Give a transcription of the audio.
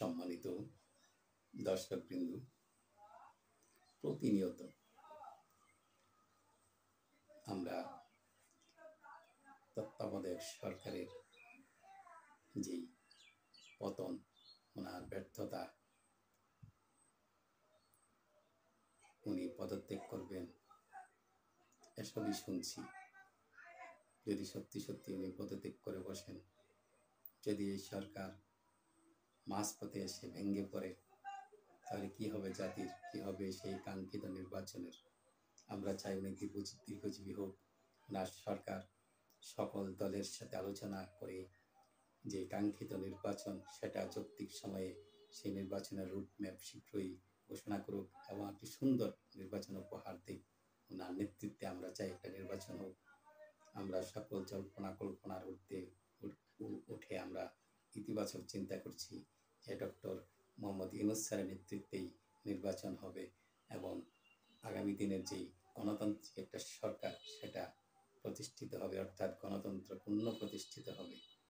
সম্মানিত দর্শকবৃন্দ, প্রতিনিয়ত আমরা তত্ত্বাবধায়ক সরকারের যেই পতন, ওনার ব্যর্থতা, উনি পদত্যাগ করবেন, এসবই শুনছি। যদি সত্যি সত্যি উনি পদত্যাগ করে বসেন, যদি এই সরকার মাঝপথে এসে ভেঙে পড়ে, তাহলে কি হবে জাতির, কি হবে সেই কাঙ্ক্ষিত নির্বাচনের? আমরা চাই উনি দীর্ঘজীবী হোক, ওনার সরকার সকল দলের সাথে আলোচনা করে যে কাঙ্ক্ষিত নির্বাচন, সেটা যৌক্তিক সময়ে সেই নির্বাচনের রুটম্যাপ শীঘ্রই ঘোষণা করুক এবং একটি সুন্দর নির্বাচন উপহার দিক। ওনার নেতৃত্বে আমরা চাই একটা নির্বাচন হোক। আমরা সকল জল্পনা কল্পনার উঠে আমরা ইতিবাচক চিন্তা করছি যে ডক্টর মোহাম্মদ ইউনূস স্যারের নেতৃত্বেই নির্বাচন হবে এবং আগামী দিনের যেই গণতান্ত্রিক একটা সরকার, সেটা প্রতিষ্ঠিত হবে, অর্থাৎ গণতন্ত্র পুনঃ প্রতিষ্ঠিত হবে।